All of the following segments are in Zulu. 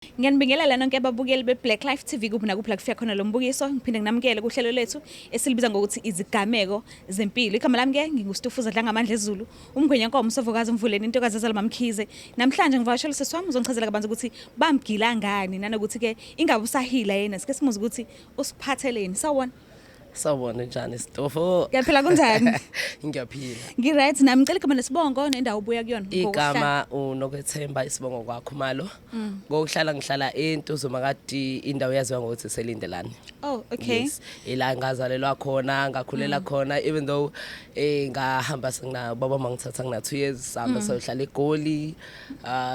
Ngiyanibingelela nonke ababukeli be-Black Life TV kuphi nakuphi la kufika khona lo mbukiso. Ngiphinde nginamukele kuhlelo lethu esilibiza ngokuthi izigameko zempilo. Igama lami-ke nginguStufuza Dlangamandla Zulu, umngwenyankomo Msofokazi Mvuleni, intokazi yaZalwa Mkhize. Namhlanje ngivakashela usisi wami uzongichazela kabanzi ukuthi bamgila ngani nanokuthi-ke ingabe usahila yena. Sike simuze ukuthi usiphatheleni. Sawubona. Sawubona njani Stofo? Kuyaphila kunjani? Ngiyaphila. Ngiright, nami ngicela igama lesibongo nendawo ubuya kuyona. Igama uNokwethemba isibongo kwakho malo. Ngokuhlala ngihlala eNtuzumakadi, indawo yaziwa ngokuthi Selindelani. Oh, okay. Yes. Ila ngazalelwa khona, ngakhulela khona, even though ngahamba sengina baba mangithatha ngina 2 years sahamba sayohlala eGoli,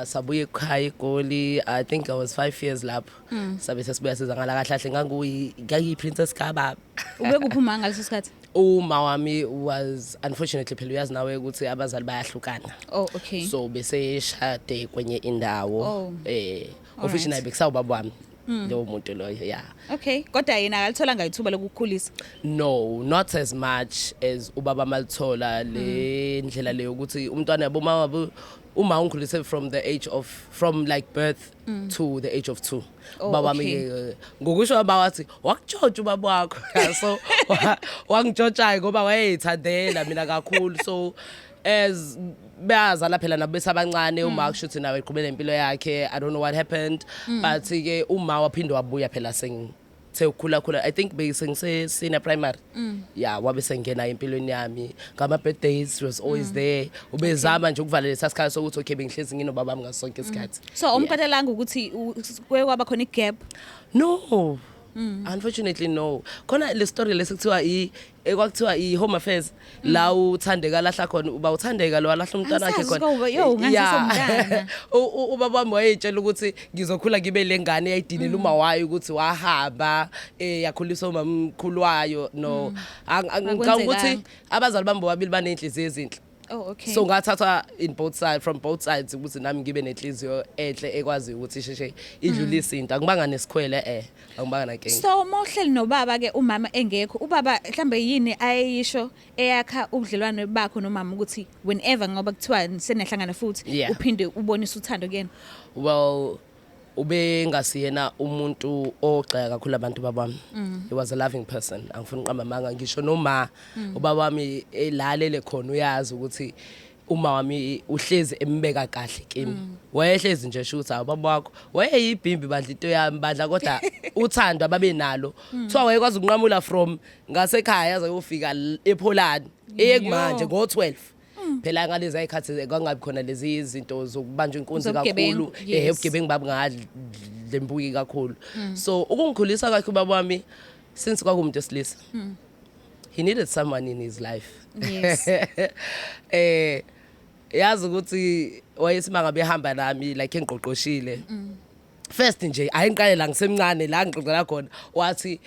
sabuye ekhaya eGoli. I think I was 5 years lapho. Sabe sesibuya siza ngala kahle ngayi Princess Kaba. Ube kuphuma ngaleso sikhathi? Uma wami was unfortunately phela uyazi nawe ukuthi abazali bayahlukana. Oh, okay. So bese shade kwenye indawo. Oh. Officially bekusawubaba wami. Lo muntu lo, yeah. Okay. Kodwa yena akalithola ngayithuba lokukhulisa. No, not as much as ubaba malithola le ndlela leyo ukuthi umntwana yaboma wabo uma ungikhulise from like birth to the age of 2. Baba wami ngokusho baba wathi wakutshotsha ubaba wakho. So wangitshotshayo ngoba wayeyithandela mina kakhulu. So as bayazala phela nabo besabancane uma kushuthi nawe eqhubela impilo yakhe. I don't know what happened, but ke uma waphinde wabuya phela sekukhula. I think bese senior primary. Yeah, wabe sengena empilweni yami. Ngama birthdays was always there. Ubezama nje ukuvalela sasikhala sokuthi okay bengihlezi nginobaba wami ngasonke isikhathi. So umphathelanga ukuthi kwaba khona igap? No. Unfortunately no. Khona le story lesikuthiwa ekwakuthiwa i-home affairs la uthandeka lahla khona uba uthandeka lo walahla umntwana wakhe khona. Yo ngasisomntana. Ubaba wami wayetshela ukuthi ngizokhula ngibe lengane yayidinela uma wayo ukuthi wahamba yakhuliswa umamkhulu wayo. No. Ngicabanga ukuthi abazali bami bobabili banenhliziyo ezinhle. Oh, okay. So ngathatha from both sides ukuthi nami ngibe nenhliziyo enhle ekwazi ukuthi sheshe idlulise into. Angibanga nesikhwele angibanga nankinga. So mawuhleli nobaba ke umama engekho, ubaba mhlambe yini ayisho eyakha ubudlelwano bakho nomama ukuthi whenever ngoba kuthiwa senehlangana futhi uphinde ubonise uthando kuyena? Well, ube ngasiyena umuntu ogxeka kakhulu abantu babami. He was a loving person. Angifuni uqamba amanga ngisho noma ubaba wami elalele khona uyazi ukuthi uma wami uhlezi embeka kahle kimi. Wayehlezi nje shoot ubaba wakho. Wayeyibhimbi bandla into yami bandla kodwa uthando ababe nalo. Kuthiwa wayekwazi ukunqamula from ngasekhaya yaze yofika ePolani eyekumanje ngo12. Phela ngalezi ayikhathi kwangabi khona lezi izinto zokubanjwa inkunzi kakhulu ebugebengu babu ngadlembuki kakhulu. So ukungikhulisa kwakhe ubaba wami since kwakumuntu esilisa, he needed someone in his life. Yes. Yazi ukuthi wayesimanga behamba nami like engiqoqoshile. First nje ayinqale la ngisemncane la ngixoxela khona wathi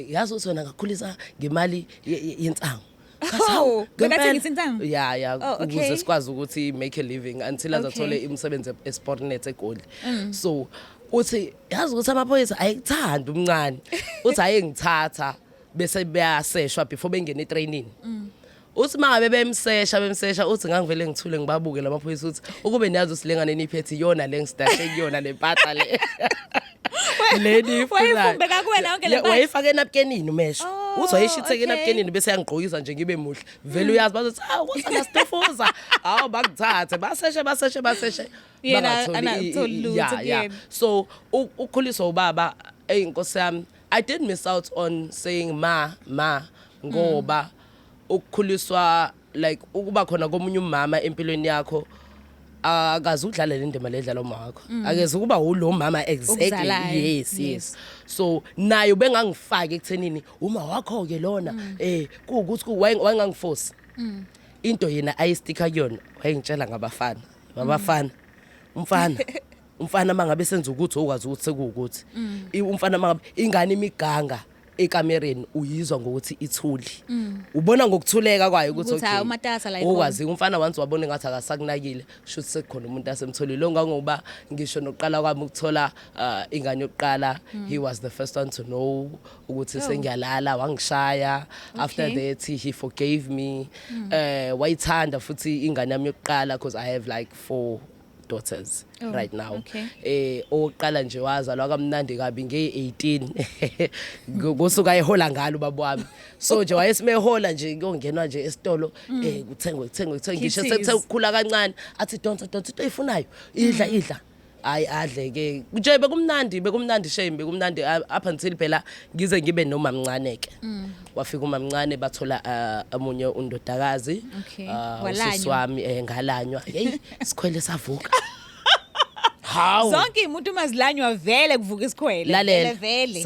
yazi ukuthi wena ngakhulisa ngemali yensango. Oh, bekathi ngisintango? Yeah, ukuze sikwazi ukuthi make a living until azathole imisebenzi eSportnet eGoli. So uthi yazi ukuthi amaphoyisa ayikuthanda umncane. Uthi ayengithatha bese bayaseshwa before bengene etraining. Uthi mangabe bemsesha uthi ngangivele ngithule ngibabuke lamaphoyisa uthi ukube niyazi usilengane niphethe yona le ngistahle kuyona lempatha le. Lady wayifumbe kakuwena yonke le wayifake enapkenini umesho. Uthi wayishitheke enapkenini bese yangigqokisa nje ngibe muhle. Vele uyazi bazothi what's Stufuza. Hawu bakuthathe baseshe. Yeah. So ukhuliswa ubaba inkosi yami. I did miss out on saying ma ngoba ukukhuliswa like ukuba khona komunye umama empilweni yakho akazi udlala le ndima ledlala uma wakho akeze ukuba ulo mama exactly. Yes. So naye ubengangifaka ekuthenini uma wakho ke lona kuukuthi wayengangiforce into yena ayistika kuyona wayengitshela ngabafana umfana mangabe senza ukuthi okwazi ukuthi sekuukuthi umfana mangabe ingane imiganga ekamereni uyizwa ngokuthi ithuli. Ubona ngokuthuleka kwayo ukuthi okay umatasa la okwazi umfana once wabona ngathi akasakunakile shuthi sekukhona umuntu asemtholile ngoba ngisho nokuqala kwami ukuthola ingane yokuqala he was the first one to know ukuthi sengiyalala wangishaya. After that he forgave me. Wayithanda futhi ingane yami yokuqala because I have like 4 daughters Oh, right now. okay. Oqala nje wazalwa kamnandi kabi nge18 ngosuka ehola ngalo baba wami. So nje wayesimehola nje kuyongenwa nje esitolo kuthengwe ngisho sekukhula kancane athi donsa into eyifunayo idla hayi adle ke nje bekumnandi shame bekumnandi up until phela ngize ngibe nomamncane ke wafika umamncane bathola amunye undodakazi usisi wami ngalanywa hey sikhwele savuka hawu zonke imuntu mazilanywa vele kuvuka isikhwele vele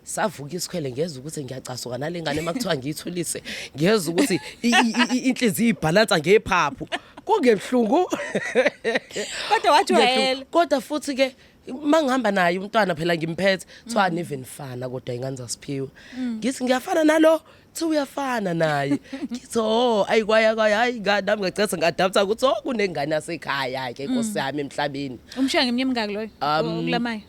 savuka isikhwele ngeza ukuthi ngiyacasuka nalengane makuthiwa ngiyithulise ngeza ukuthi inhliziyo ibalansa ngephaphu kungebhlungu kodwa wajwayela kodwa futhi ke mangihamba naye umntwana phela ngimphethe kuthiwa even fana kodwa ingane zasiphiwe ngithi ngiyafana nalo thi uyafana naye ngithi ayikwaya hayi nami ngacetha ngadapta ukuthi kunengane yasekhaya ke Nkosi yami emhlabeni umshaya ngeminyaka loyo okulamayo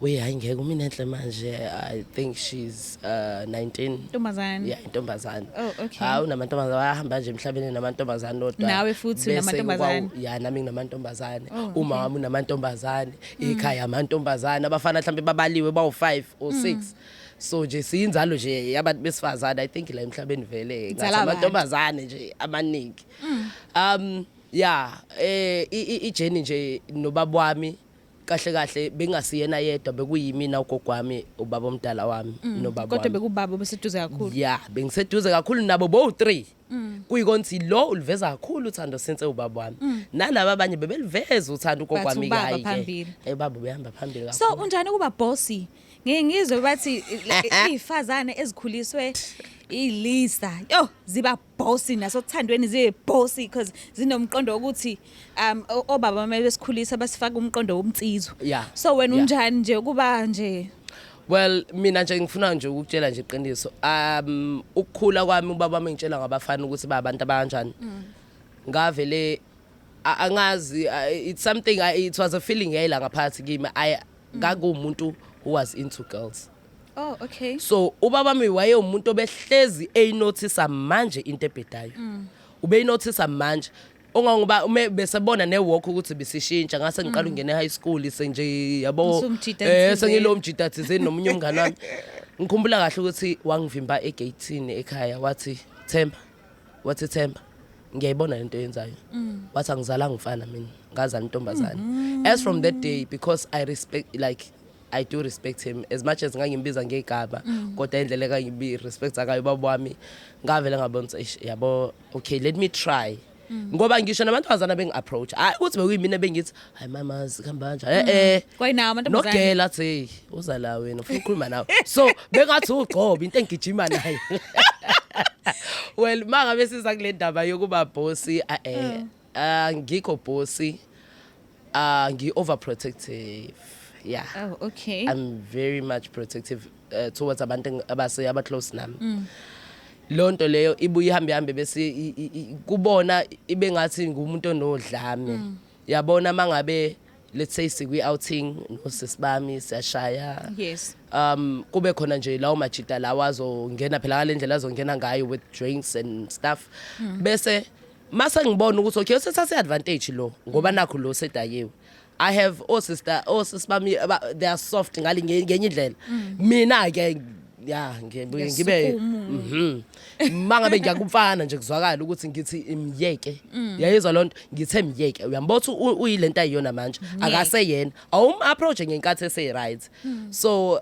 hayi ngeke mina enhle manje I think she's 19 ntombazane yeah intombazane oh okay hawu namantombazane wahamba nje emhlabeni namantombazane nodwa nawe futhi namantombazane yeah nami nginamantombazane uma wami unamantombazane ekhaya amantombazane abafana mhlambe babaliwe bawu5 or 6 so nje siyinzalo nje yabantu besifazane I think la emhlabeni vele ngamantombazane nje amaningi yeah ijourney nje nobaba wami kahle bengasiyena yedwa bekuyimina ugogo wami ubaba omdala wami nobaba kodwa bekubaba beseduze kakhulu yeah bengiseduze kakhulu nabo bo 3 kuyikonthi lo uliveza kakhulu uthando senze ubaba wami nalabo abanye bebeliveza uthando ugogo wami ke baba behamba phambili kakhulu so unjani kuba bossy ngizwe bathi izifazane ezikhuliswe iLisa ziba bossy nasothandweni zibe bossy because zinomqondo ukuthi obaba bamele besikhulisa basifaka umqondo womtsizo so wena unjani nje kuba nje well mina nje ngifuna nje ukutshela nje iqiniso ukukhula kwami ubaba wami ngitshela ngabafana ukuthi babantu abanjani ngavele angazi it's something it was a feeling yayila ngaphathi kimi ngakumuntu who was into girls oh okay so ubaba wami waye umuntu obehlezi eyinothisa manje into ebhedayo ubeyinothisa manje ongangoba besebona newalk ukuthi bisishintsha ngase ngiqala ungene high school senje yabo sengilo mjida thizeni nomunye umngane wami ngikhumbula kahle ukuthi wangivimba egateini ekhaya wathi Themba ngiyayibona lento yenzayo wathi angizalanga umfana mina ngazana intombazane as from that day because I do respect him as much as ngangimbiza ngegaba kodwa indlela engangibi respect akayo baba wami ngavela ngabona yabo okay let me try ngoba ngisho nabantwazana bengiapproach ukuthi bekuyimina bengithi hayi mama sikhamba kanje kwayinawo amantombazane nogela thi uza la wena ufuna ukukhuluma nawe so bengathi ugcoba into engijima nayo well mangabe siza kule ndaba yokuba bossy ngikho bossy ngi overprotective yeah oh okay I'm very much protective towards abantu aba close nami lonto leyo ibuye ihambe bese kubona ibe ngathi ngumuntu onodlame yabona mangabe let's say sikwi outing nosisibami siyashaya yes kube khona nje lawo majita lawo azongena phela ngalendlela azongena ngayo with drinks and stuff bese mase ngibona ukuthi okay usithathe advantage lo ngoba nakho lo sedayewe I have osisibami they are soft ngali ngenye indlela mina ke yeah ngibe mangabe ngiyakumfana nje kuzwakala ukuthi ngithi imyeke yayizwa lonto ngithe myeke uyambotha uyilento ayiyona manje akase yena approach ngenkathi ese right so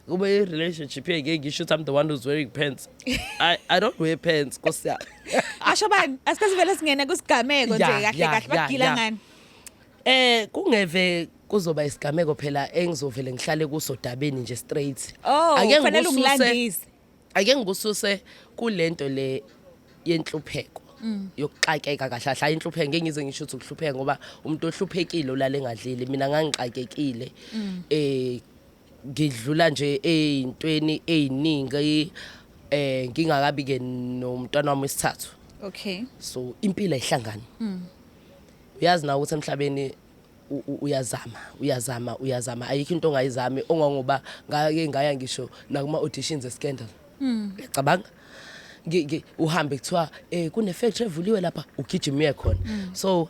kube relationship yake ngisho I'm the one who's wearing pants I don't wear pants Nkosi yami asho bani asikaze vele singene kusigameko nje kahle bagila ngani kungeve kuzoba isigameko phela engizovele ngihlale kusodabeni nje straight kufanele umlandisi ake ngibususe kulento le yenhlupheko yokuxakeka kahlahla inhlupheko ngeke ngize ngisho ukuthi ukuhlupheka ngoba umuntu ohluphekile ulale ngadlili mina ngangixakekile ngidlula nje ezintweni eziningi ngingakabi ke nomntwana wami wesithathu okay so impilo ayihlangani uyazi nawe ukuthi emhlabeni uyazama ayikho into ongayizami ongangoba ngake ngaya ngisho nakuma auditions eScandal uyacabanga uhambe kuthiwa kune factory evuliwe lapha ugijime khona so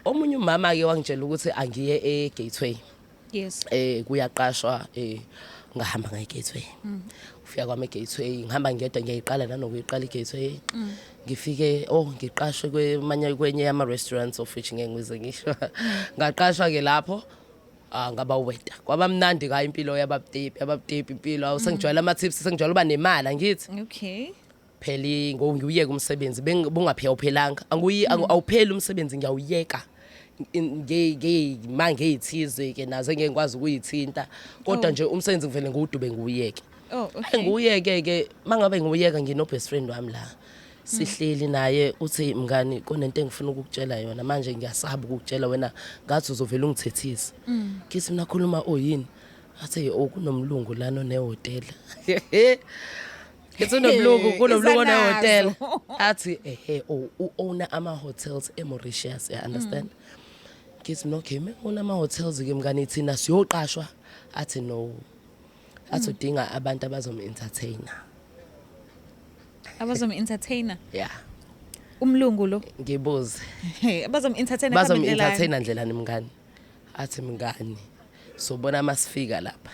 omunye umama ke wangitshela ukuthi angiye eGateway Yes. kuyaqashwa ngahamba ngeGateway ufika kwami eGateway ngihamba ngedwa ngiyayiqala nanokuyiqala iGateway ngifike ngiqashwe kwenye yama restaurants of which ngeke ngize ngisho ngaqashwa ke lapho ngaba weta kwabamnandi ka impilo yababtepi impilo awusengijwayela ama tips sengijwayela uba nemali angithi Okay. pheli ngiyuyeka umsebenzi bengaphiya uphelanga awupheli umsebenzi ngiyawuyeka manje ngiyithize ke naze ngeke ngikwazi ukuyithinta kodwa nje umsebenzi ngivele ngiwudube ngiwuyeke Okay. ngiyeke ke mangabe ngiwuyeka ngino best friend wami la sihleli naye uthi mngani kunento engifuna ukukutshela yona manje ngiyasaba ukukutshela wena ngathi uzovela ungithethise kithi mina khuluma oyini athi kunomlungu lana nehotel kunomlungu nehotel athi owner ama hotels eMauritius I understand kithi no okay una ama hotels ke mngani thina siyoqashwa athi no athi udinga abantu abazom entertainer entertainer. yeah Umlungu lo. ngibuze Entertainer bazom entertainer ndlelani mngani athi mngani sobona masifika lapha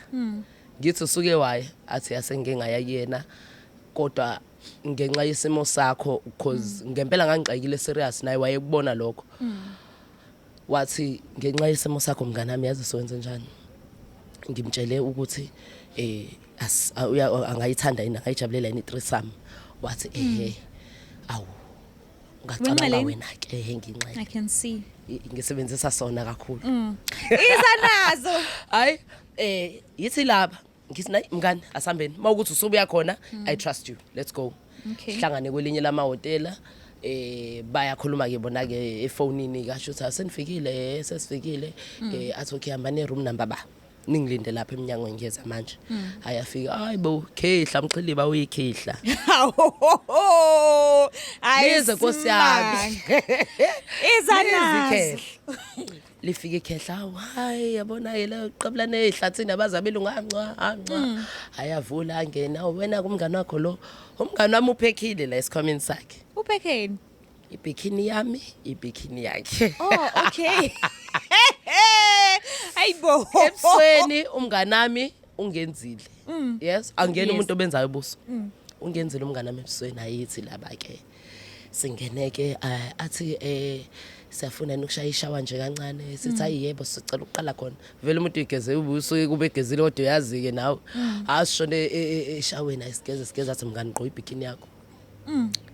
ngithi usuke waye athi asengeke ngayayena kodwa ngenxa yesimo sakho because ngempela ngangixakile serious naye wayekubona lokho wathi ngenxa yesimo sakho mngani nami yazi sowenze njani ngimtshele ukuthi angayithanda yini angayijabulela yini threesome wathi awu ngacabanga wena ke nginxele I can see. ngisebenzisa sona kakhulu Izanazo. hayi yithi lapha ngithi nayi mngani asambeni mawukuthi usubuya khona I trust you let's go Okay. hlangane kwelinye lama hotela bayakhuluma ke bona ke efonini kasho ukuthi asenifikile sesifikile athi okay hamba ne room number ba ningilinde lapha eminyango ngiyeza manje ayafika hayibo khehla mqhiliba uyikhehla Lize Nkosi yami Izanazo. lifike ikhehla hayi yabona yela qabulane ehlathini abazabela ungancwa ayavula angena wena kumngani wakho lo umngani wami uphekhile la esikhwameni sakhe Uphekeni. ibikini yami ibikini yakhe Oh, okay. Ayibo. ebusweni umngani nami ungenzile yes angena Yes. umuntu obenzayo ubuso ungenzile umngani nami ebusweni ayithi laba ke singeneke athi siyafuna ukushaya ishawa nje kancane sithi ayiyebo sicela ukuqala khona vele umuntu igeze ubuso kube egezile kodwa uyazi ke nawe asishone eshaweni ayisigeze athi mngani gqo ibikini yakho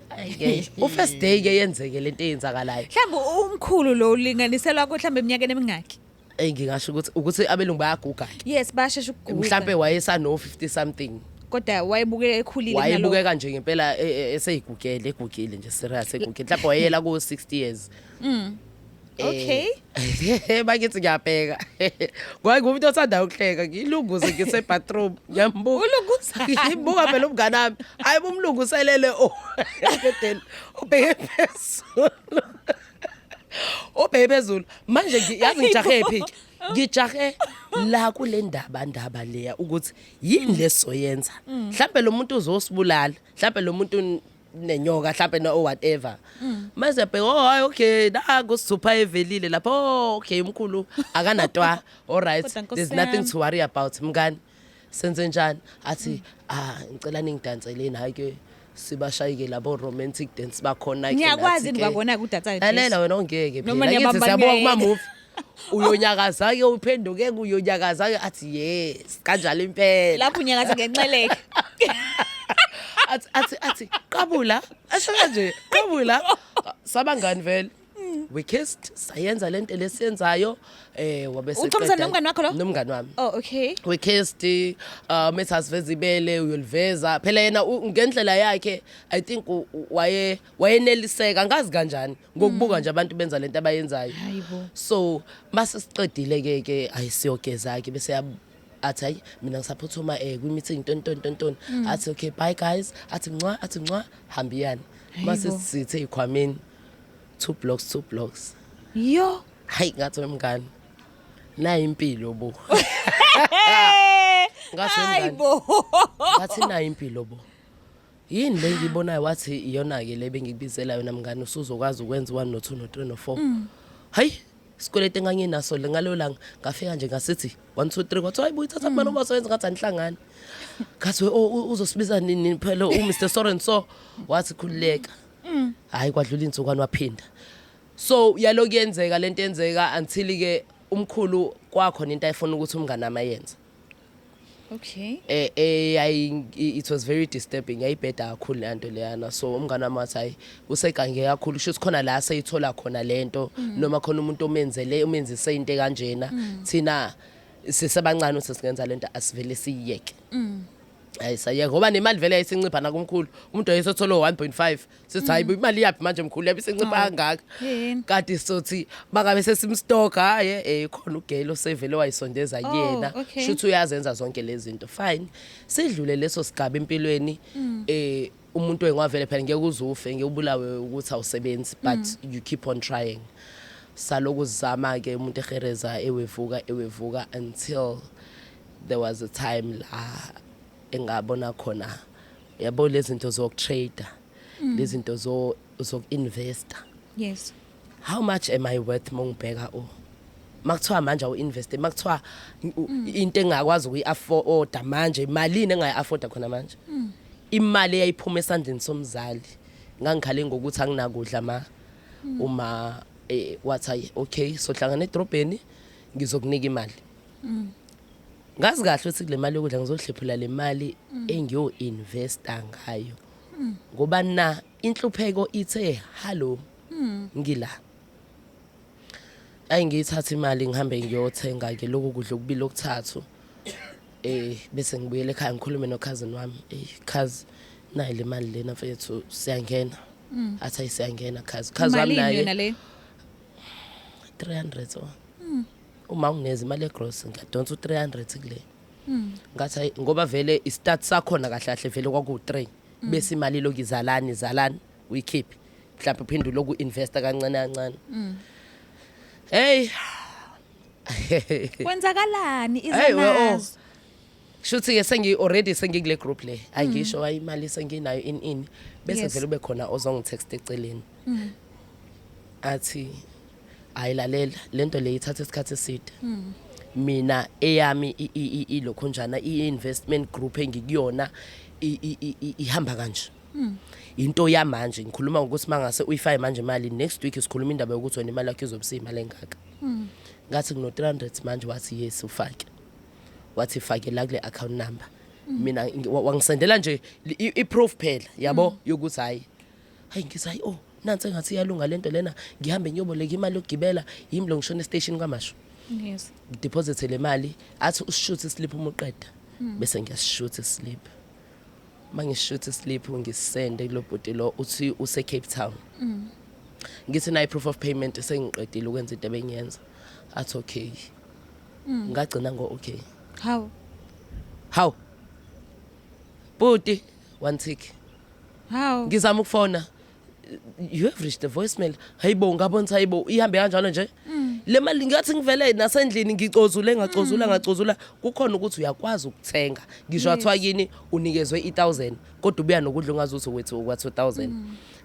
ayike first day ke yenzeke lento eyenzakalayo Mhlawumbe umkhulu lo ulinganiselwa ko mhlawumbe eminyakeni emingaki? ngingasho ukuthi abelungu bayaguga Yes, basheshe ukuguga. mhlambe wayesano 50 something Kodwa wayebuke ekhulile nalo. wayebukeka nje ngempela eseyigugele egugile nje serious egugile mhlawumbe wayela ku 60 years Okay. bakithi ngiyabheka ngoba ngumuntu othanda ukuhleka ngilunguze ngise bathroom ngiyambuka Ulunguza. ngibuka phela umngane wami hayibo umlunguselele ebedeni ubheke phezulu ubheke phezulu manje ngiyazi ngijahe ephiki ngijahe la kule ndaba leya ukuthi yini lesoyenza mhlawumbe lo muntu uzosibulala mhlawumbe lo muntu nenyoka mhlawumbe no whatever mase bheka hayi okay naku super evelile lapho okay umkhulu akanatwa all right Kodwa Nkosi there's nothing yami. to worry about mngani senze njani athi ngicela ningidanseleni hayi ke sibashayike labo romantic dance bakhona ke Ngiyakwazi nikwabona kudatha. lalela wena ongeke Noma phela ngithi niyabamba siyabona kuma ngeke. movie uyonyakaza ke uphenduke uyonyakaza ke athi yes kanjalo impela Lapho unyakaza ngenxeleke. athi qabula asho kanje qabula sabangani vele we kissed sayenza lento lesiyenzayo wabe Uxoxisana nomngani wakho lo? nomngani wami Oh, okay. we kissed mesasiveza ibele uyoliveza phela yena ngendlela yakhe I think wayeneliseka ngazi kanjani ngokubuka nje abantu benza lento abayenzayo Hayibo. so mase siqedile ke ayisiyogeza ke bese athi hayi mina ngisaphuthuma kwi-meeting tonton athi okay bye guys athi ncwa hambiyani mase sithe ikhwameni 2 blocks Yo. hayi ngathi mngani nayi impilo bo ngathi mngani Hayibo. ngathi nayi impilo bo yini le ngiyibonayo wathi iyona ke le bengikubizela yona mngani usuzokwazi ukwenza 1 no 2 no 3 no 4 hayi sikwelete enganginaso ngalo langa ngafika nje ngasithi 1 2 3 kwathi hayi buyithatha manje uma usebenza ngathi anihlangani ngathi uzosibiza nini phela uMr Soren so wathi khulileka hayi kwadlula insukwana waphinda so yaloku yenzeka lento yenzeka until ke umkhulu kwakho into ayifuna ukuthi umngane amayenza Okay. It was very disturbing yayibheda kakhulu lento leyana so umngane wami wathi hayi usegange kakhulu sho khona la sayithola khona lento noma khona umuntu omenzise into kanjena thina sisebancane ukuthi singenza lento asivele siyiyeke hayi sayeke ngoba nemali vele ayisincipha nakumkhulu umuntu ayesothola 1.5 sithi hayi imali yapi manje mkhulu yabisencipha kangaka kanti sothi bakabe sesimstoka hayi khona ugelo sevele wayisondeza yena shuthi uyazenza zonke lezi zinto fine sidlule leso sigaba empilweni umuntu engwavele phela ngeke uzufe ngiyubulawe ukuthi awusebenzi but you keep on trying saloku zama ke umuntu ehereza ewevuka until there was a time la engabona khona yabo lezi zinto zokutrade lezi zinto zokuinvesta Yes. how much am I worth mongibheka makuthiwa manje uinvest makuthiwa into engakwazi ukuyiafford manje imalini engayiafforda khona manje imali eyayiphuma esandleni somzali ngangikhale ngokuthi anginakudla uma wathi okay sohlangana edrobheni ngizokunika imali ngazi kahle ukuthi kule mali yokudla ngizohlephula le mali engiyo investa ngayo ngoba na inhlupheko ithe hallo ngila ayingithatha imali ngihambe ngiyothenga ke lokho kudla okubili okuthathu bese ngibuyele ekhaya ngikhulume no cousin wami cousin nayi le mali lena mfethu siyangena athi siyangena cousin wami naye 300 uma ungeneza imali egross ngadonsa u300 kule ngathi ngoba vele istart sakhona kahle kahle vele kwaku3 bese imali lokizalani we keep mhlawumbe uphinde loku invest kancane hey kwenzakalani izanazo shuthi ke sengi already sengikule group le ayingisho imali senginayo in bese vele ube khona ozongitext eceleni athi ayilalela lento le ithatha isikhathi eside mina eyami ilokho njana i-investment group engikuyona ihamba kanje into yamanje ngikhuluma ngokuthi mangase uyifake manje imali next week sikhuluma indaba yokuthi wena imali yakho izobe imali engaka ngathi kuno 300 manje wathi yes ufake wathi fake la kule account number mina wangisendela nje i-proof phela yabo yokuthi hayi ngithi hayi nansi engathi iyalunga lento lena ngihambe ngiyoboleka imali yokugibela yimi lo ngishona station kwamasho yes deposit le mali athi ushoot slip umuqeda bese ngiyashoot slip mangishoot slip ngisende kulobhoti lo uthi use Cape Town ngithi nayi proof of payment sengiqedile ukwenza into ebengiyenza athi okay ngagcina ngo okay how boti one tick how ngizama ukufona you have reached the voicemail hayibo ngabona hayibo ihambe kanjalo nje le mali ngathi ngivele nasendlini ngacozula kukhona ukuthi uyakwazi ukuthenga ngisho athwa yini unikezwe 1000 kodwa ubuya nokudla ungazuthi wethu okwa 2000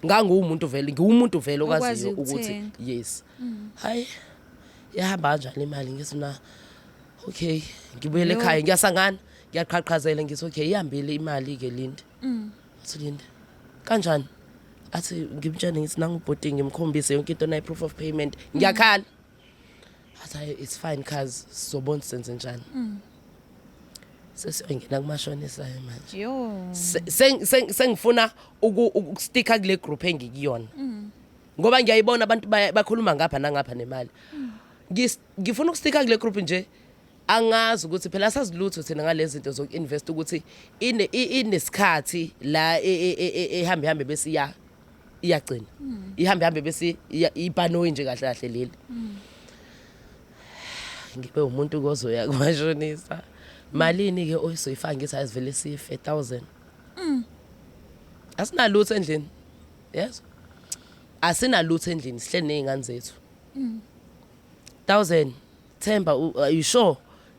ngangumuntu vele ngiwumuntu vele okaziyo ukuthi yes hayi yahamba kanjalo imali ngisina okay ngibuyele ekhaya ngiyasangana ngiyaqhaqhazela ngithi okay ihambile imali ke Lindi athi Lindi kanjani athi ngimtshene ngithi nangibhoti ngimkhombise yonke into nayi proof of payment ngiyakhala athi it's fine cuz sizobona senze njani sesiyongena kumashonisa manje yo sengifuna ukusticka kule group engikuyona ngoba ngiyayibona abantu bakhuluma ngapha nangapha nemali ngifuna ukusticka kule group nje angazi ukuthi phela sazilutho thina ngalezi zinto zokuinvest ukuthi inesikhathi la ehambe bese iyagcina ihambe bese ibhanoyi nje kahle kahle leli ngibe umuntu kozoya kumashonisa malini ke oyisoyifaka ngithi ayivele sife 1000 asinalutho endlini yes asinalutho endlini sihle nezingane zethu 1000 Themba are you sure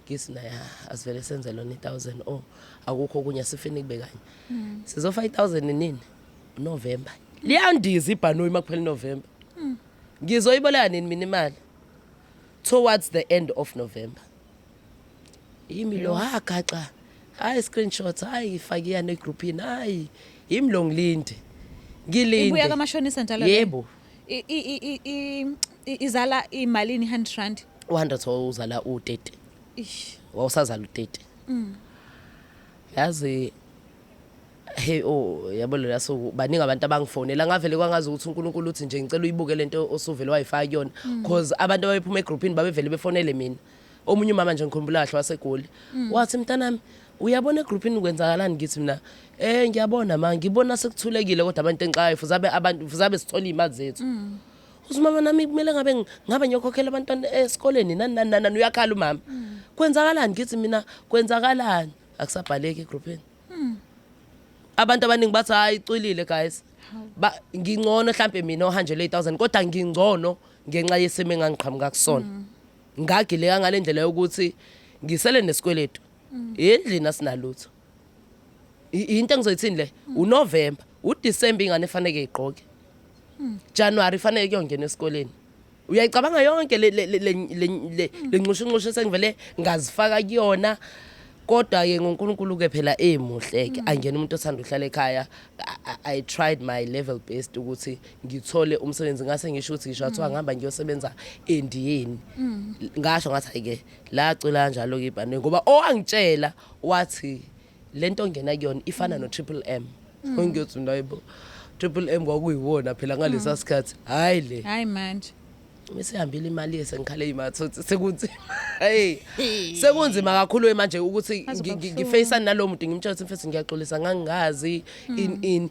ngisi naya asivele senze lona 1000 akukho kunye sifini kube kanye sizofa 1000 nini November liyandiza ibhanoyi makuphela November ngizoyiboleka nini mina imali towards the end of November imilo hagaxa hayi screenshots hayi ifakiya ne groupini hayi imlo ngilinde ngilinde ibuya kamashonisa njalo yebo izala imalini 100 rand 100 uzala u30 ish wawusazala u30 yazi hey yabo lo yaso baningi abantu abangifonela ngavele kwangazi ukuthi uNkulunkulu uthi nje ngicela uyibuke lento osuvele wayifaka kuyona because abantu abayiphuma egroupini babevele befonele mina omunye umama nje ngikhumbula kahle waseGoli wathi mntanami uyabona egroupini kwenzakalani ngithi mina ngiyabona manje ngibona sekuthulekile kodwa abantu enqayo fuzabe sithola imali zethu usumama nami kumele ngabe ngiyokhokhela abantwana esikoleni nani uyakhala umama kwenzakalani ngithi mina kwenzakalani akusabhaleki egroupini abantu abaningi bathi hayi icwilile guys ngingcono mhlambe mina ohanjele 8000 kodwa ngingcono ngenxa yesimo engangiqhamuka kusona ngagileka ngalendlela yokuthi ngisele nesikweletu endlini asinalutho into engizoyithini le uNovember uDecember ingane efanele igqoke January fanele kuyongena esikoleni uyayicabanga yonke le nqushinqusho sengivele ngazifaka kuyona kodwa ke ngoNkulunkulu ke phela emuhleke angena umuntu othanda uhlala ekhaya I tried my level best ukuthi ngithole umsebenzi ngase ngisho ukuthi ngisho athiwa ngihamba ngiyosebenza endiyeni ngasho ngathi ayike la cela kanjalo ke ibhane ngoba owangitshela wathi lento ongena kuyona ifana no Triple M ngiyothi ndayibo Triple M kwakuyiwona phela ngalesa sikhathi hayi manje mesihambile imali yesengikhale imathothi sekunzima hey sekunzima kakhulu manje ukuthi ngifacea nalo muntu ngimtshela ukuthi mfethu ngiyaxolisa ngangazi in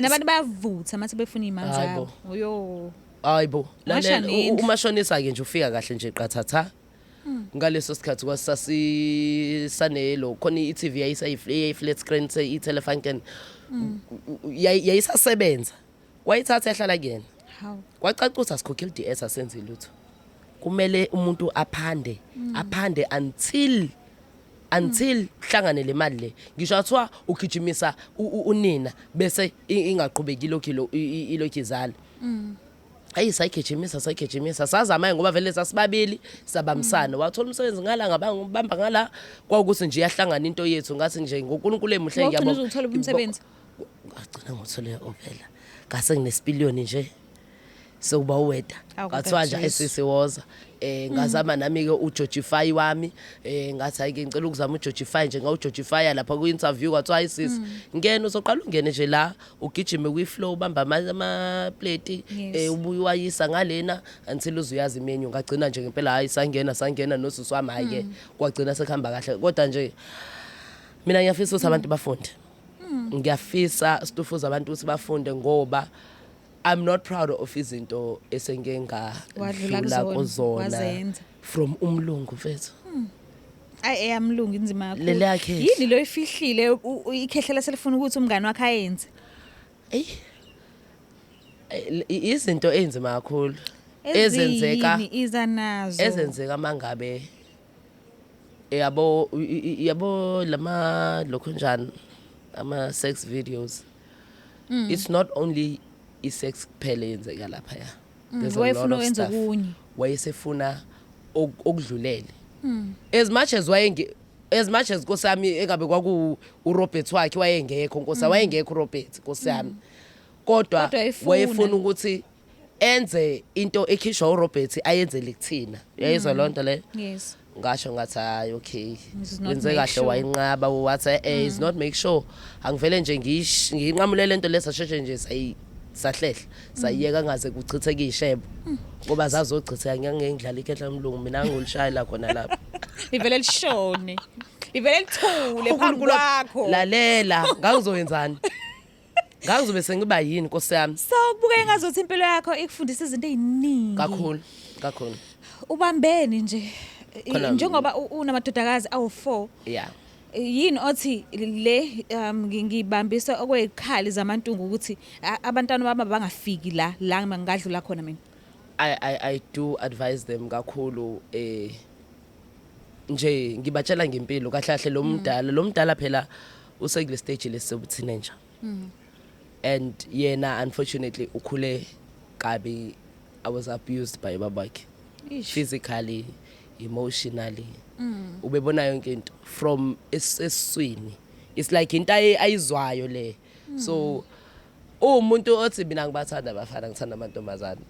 abantu bayavutha mase befuna imali zabo oyo hayibo umashonisa ke nje ufika kahle nje qathatha ngaleso sikhathi kwasasisanelo khona iTV yayisayiflat screen iTelefunken yayisasebenza wayithatha ehlala kuyena kwacacuza sikhokhela DS asenze lutho kumele umuntu aphande until hlangane le mali le ngisho athiwa ugijimisa unina bese ingaqhubeki ilokhu izala sayigijimisa sazama ngoba vele sasibabili sabamsana wathola umsebenzi ngala ngabamba ngala kwaukuthi nje yahlangana into yethu ngathi nje ngoNkulunkulu emuhle ngiyabona uzothola umsebenzi ngagcina ngothole ophela ngase nginesipiliyoni nje sokuba uweda ngathiwa nje ayisisiwoza ngazama nami ke uJojify wami ngathi ayike ngicela ukuzama uJojify nje ngawuJojify lapha ku interview kwathiwa ayisisi ngene uzoqala ungene nje la ugijime kwi-flow ubamba ama plate ubuye wayisa ngalena until uzuyazi menu ngagcina nje ngempela hayi sangena nosisi wami hayi ke kwagcina sekuhamba kahle kodwa nje mina ngiyafisa ukuthi abantu bafunde ngiyafisa sifuza abantu ukuthi bafunde ngoba I'm not proud of izinto esengenga wadlula kuzona from umlungu mfethu ayamlungu inzima yakho yini lo ifihlile ikhehlela selifuna ukuthi umngane wakhe ayenze izinto enzima kakhulu ezenzeka mangabe yabo lama lokho njani ama sex videos it's not only isex kuphela yenzeka lapha ya there's a lot of stuff wayesefuna okudlulele as much as nkosami engabe kwaku uRobert wakhe wayengekho nkosi wayengekho uRobert nkosami kodwa wayefuna ukuthi enze into ekhishwa uRobert ayenzele kuthina yayizwa lonto le yes ngasho ngathi hayi okay wenze kahle wayinqaba wathi is not make sure angivele nje nginqamule lento lesasheshe nje sahlehla sayiyeka ngaze kuchitheke ishebo ngoba zazochitheka ngiyangengidlala ikhehla umlungu mina ngolishaya la khona lapha livele lishone livele lithule phambi kwakho lalela ngangizowenzani ngakuzobe sengiba yini Nkosi yami so kubuke engazothi impilo yakho ikufundisa izinto eziningi kakhulu ubambeni nje njengoba unamadodakazi awu4 yeah yini othi le ngibambisa okwezikhali zamantungu ukuthi abantwana baba bangafiki la ngadlula khona mina I do advise them kakhulu nje ngibatshela ngempilo kahle kahle lo mdala phela usekule stage lesobu teenager and yena unfortunately ukhule kabi. I was abused by babakhe physically, emotionally. Ubebona yonke into from esiswini. It's like into ayizwayo le. So umuntu othi mina ngibathanda abafana ngithanda amantombazana.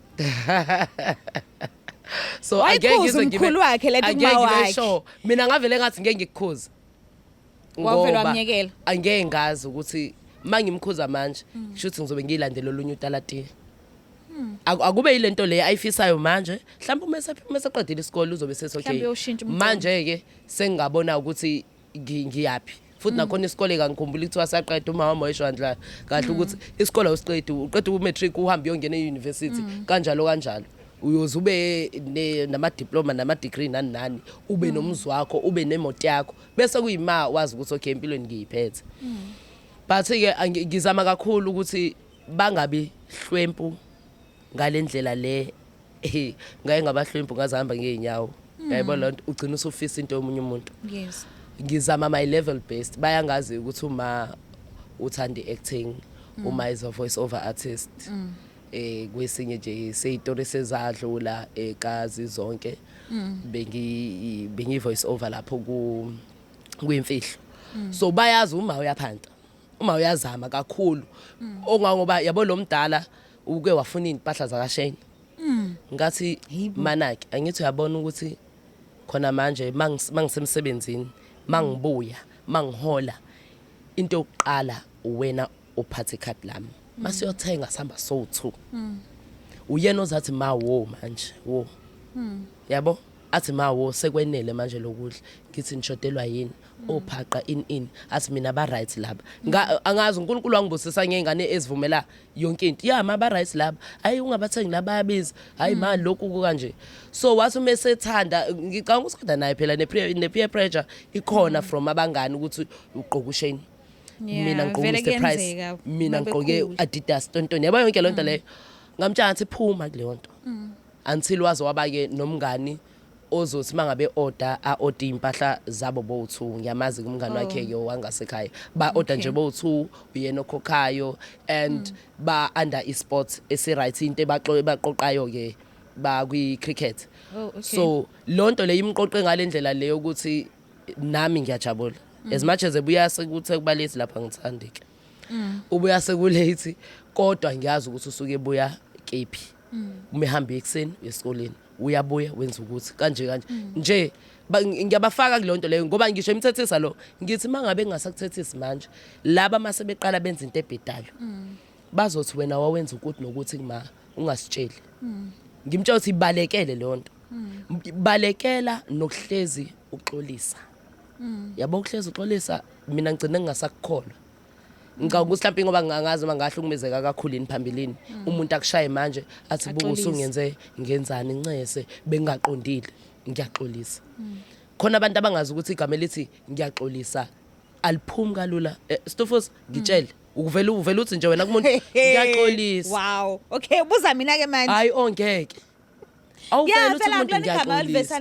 So Wayikhuza umkhulu wakhe le nto kuma wakhe. Sure mina ngavele ngathi ngeke ngikukhuza. Wavela wamnyekela. Angeke ngazi ukuthi mangimkhuza manje kushuthi ngizobe ngiyilandela olunye utalati. Akube yilento le ayifisayo manje mhlawumbe uma seqedile isikole uzobe sethi okay manje ke sengingabona ukuthi ngiyapi futhi nakhona isikole kangikhumbula ukuthi wasaqeda uma wami wayeshwandla kahle ukuthi isikole usiqede uqeda umatric uhambe uyongena euniversity kanjalo uyozube nama diploma nama degree nani ube nomzi wakho ube nemoto yakho bese kuyima wazi ukuthi okay empilweni ngiyiphethe. But ke ngizama kakhulu ukuthi bangabi hlwempu ngalendlela le ngaye ngabahlwempu ngazihamba ngeenyawo yayibona lonto ugcina usufisa into yomunye umuntu. Yes. Ngizama my level best bayangazi ukuthi uma uthanda acting uma is a voice over artist kwesinye nje seyitori sezadlula ekazi zonke bengi voice over lapho kwimfihlo. So bayazi uma uyaphanda uma uyazama kakhulu ongangoba yabo lo mdala uke wafuna impahla zakasheni ngathi manaki angithi uyabona ukuthi khona manje mangisemsebenzini mangibuya mangihola into yokuqala wena uphathe card lami masiyothenga sihamba so2 uyena ozathi mawo manje wo yabo athi mawo sekwenele manje lokudla ngithi nishodelwa yini ophaqa in athi mina ba right laba angazi uNkulunkulu wangibusisa ngengane ezivumela yonke into ya ma ba right laba hayi ungabathengi laba bayabiza hayi mali lokhu kanje. So wathi umesethanda ngicanga ukusikada naye phela ne peer pressure ikhona from abangani ukuthi uqokusheni mina ngiqoke the price mina ngiqoke Adidas tontoni yabo yonke lonto leyo ngamtshela ngathi phuma kule nto until waze wabake nomngani ozothi mangabe order order impahla zabo bo2 ngiyamazi kumngani wakhe ke wangasekhaya ba order nje bo2 uyena okhokhayo and ba under esports esi right into baqoqayo ke ba kwi cricket. So lonto le imqoqe ngalendlela leyo ukuthi nami ngiyajabula as much as ebuya sekuthe kubalezi lapha ngithandi ke ubuya sekulate kodwa ngiyazi ukuthi usuke ebuya kephi umehamba ekseni esikoleni uyabuya wenza ukuthi kanje nje ngiyabafaka kulonto leyo ngoba ngisho imthethisa lo ngithi mangabe ngingasakuthethisi manje laba mase beqala benza into ebhedayo bazothi wena wawenza ukuthi nokuthi kuma ungasitsheli ngimtshela ukuthi ibalekele lonto balekela nokuhlezi uxolisa yabo ukuhlezi uxolisa mina ngicine ngingasakukholwa ngicabanga ukuthi mhlawumbe ngoba ngangazi uma ngahlukumezeka kakhulu iniphambilini umuntu akushaye manje athi buku usungenze ngenzani incese bengaqondile ngiyaxolisa khona abantu abangazi ukuthi igama elithi ngiyaxolisa aliphumi kalula Stofos ngitshele uvela uthi nje wena kumuntu ngiyaxolisa. Wow, okay ubuza mina ke manje hayi ongeke awuvela uthi umuntu ngiyaxolisa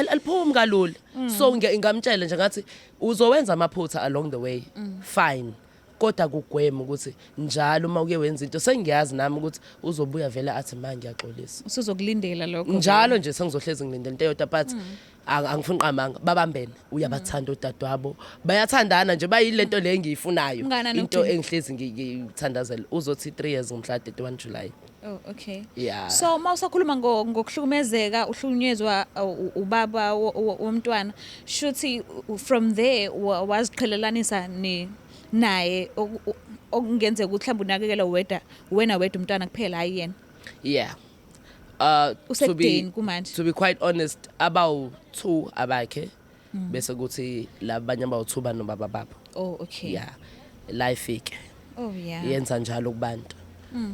aliphumi kalula. So ngingamtshela nje ngathi uzowenza amaphutha along the way fine kodwa kugwema ukuthi njalo uma uke wenza into sengiyazi nami ukuthi uzobuya vele athi manje ngiyaxolisa usuzokulindela lokho njalo nje sengizohlezi ngilindele into yodwa but angifuni qamanga babambene uyabathanda odadewabo bayathandana nje bayilento le engiyifunayo into engihlezi ngiyithandazela uzothi 3 years ngomhla 31 July. Oh okay. Yeah. So mawusakhuluma ngokuhlukumezeka uhlukunyezwa ubaba womntwana shuthi from there waziqhelelanisa naye okungenzeka ukuthi mhlawumbe unakekela wena wedwa umntwana kuphela hayi yena. Yeah. To be quite honest about 2 abakhe bese kuthi labanye abawu2 banobaba babo. Oh okay. Yeah. Life ike. Oh yeah. Yenza njalo kubantu.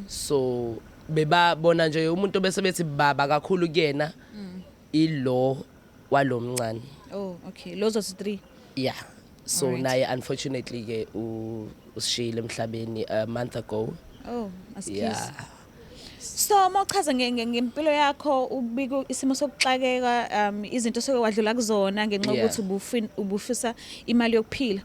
So bebabona nje umuntu bese bethi baba kakhulu kuyena ilo walomncane. Oh okay. Lozo 3. Yeah. So naye unfortunately ke usishile emhlabeni a month ago. Oh, askies. Yeah. So mawuchaza ngempilo yakho ubika isimo sokuxakeka izinto sowadlula kuzona ngenxa Yeah. ukuthi ubufisa imali yokuphila.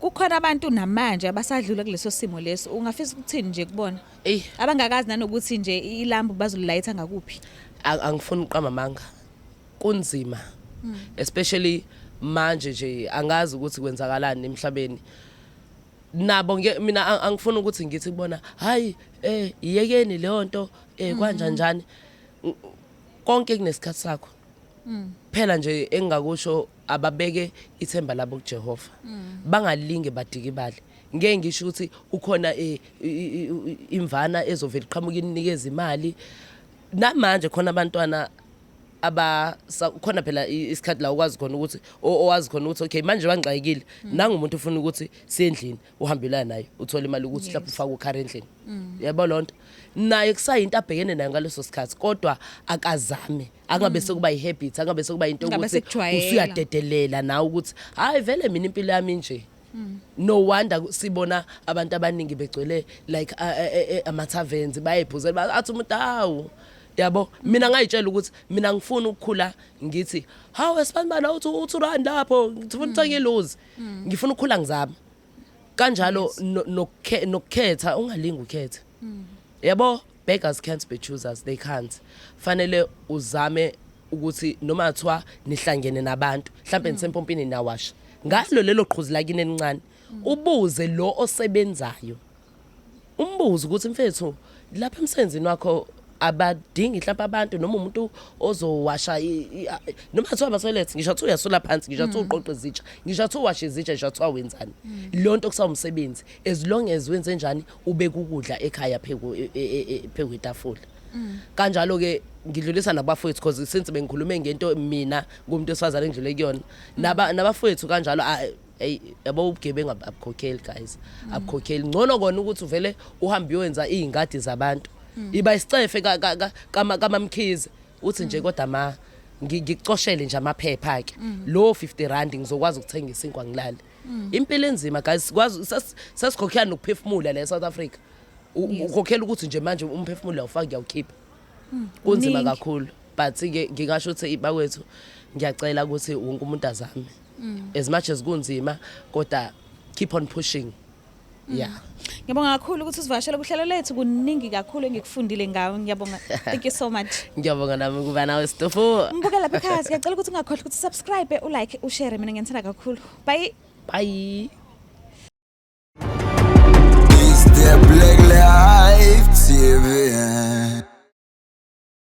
Kukhona abantu namanje abasadlula kuleso simo leso. Ungafisa ukuthini nje kubona? Ey, Abangakazi nanokuthi nje ilambu bazolayitha ngakuphi. angifuni uqamba amanga. Kunzima. Especially manje nje angazi ukuthi kwenzakalani emhlabeni. Nabo mina angifuni ukuthi ngithi kubona hayi iyekeni leyo nto kanjani konke kunesikhathi sakho. Phela nje engakusho ababeke ithemba labo kuJehova. Bangalinge badike imali. Ngeke ngisho ukuthi ukhona imvana ezovela iqhamuka inikeza imali. Namanje khona abantwana khona phela isikhathi la ukwazi khona ukuthi owazi khona ukuthi okay manje bangixayekile nanga umuntu ufuna ukuthi sendlini uhambelana naye uthola imali ukuthi mhlawumbe ufake ukhara endlini yabo lonto naye kusayinto abhekene nayo ngaleso sikhathi kodwa akazame angabe sekuba ihabit angabe sekuba into ukuthi usuyadedelela nawe ukuthi hayi vele mina impilo yami nje. No wonder sibona abantu abaningi begcwele like ama-taverns bayephuzela athi umuntu hawu yabo mina ngayitshela ukuthi mina ngifuna ukukhula ngithi hawu esibani uthi rand lapho ngifuna uthenge ilozi ngifuna ukukhula ngizama kanjalo nokukhetha ungalingi ukhetha yabo beggars can't be choosers they can't fanele uzame ukuthi noma kuthiwa nihlangene nabantu mhlawumbe nisempompini nawasha ngalo lelo qhuzu lakini encane ubuze lo osebenzayo umbuzo ukuthi mfethu lapha emsenzini wakho abadingi mhlawumbe abantu noma umuntu ozowasha noma kuthiwa abasolethe ngisho ukuthi uyasula phansi ngisho ukuthi uqoqe izitsha ngisho ukuthi uwashe izitsha ngisho ukuthi wenzani lonto kusawumsebenzi as long as wenze njani ubeka ukudla ekhaya phezu etafula kanjalo ke ngidlulisa nabafowethu because since bengikhulume ngento mina ngumuntu osifazana engidlule kuyona nabafowethu kanjalo yabo ubugebengu abukhokheli guys abukhokheli ngcono kona ukuthi uvele uhambe uyenza izingadi zabantu iba isicefe kamamkhize uthi nje kodwa ngikucoshele nje amaphepha akhe lo 50 rand ngizokwazi ukuthenga isinkwa ngilale impilo enzima guys sikwazi sasikhokhela nokuphefumula la eSouth Africa ukhokhela ukuthi nje manje umphefumulo ufaka uyawukhipha kunzima kakhulu but ke ngingasho ukuthi ibakwethu ngiyacela ukuthi wonke umuntu azame as much as kunzima kodwa keep on pushing. Yeah. Ngiyabonga kakhulu ukuthi usivashela kuhlelo lethu kuningi kakhulu engikufundile ngawe ngiyabonga. Thank you so much. Ngiyabonga nami kuba nawe Stofo. Mbuka lapha ekhaya ngiyacela ukuthi ungakhohlwa ukuthi subscribe, ulike, ushare mina ngiyithanda kakhulu. Bye. Bye. Is there Black Life TV?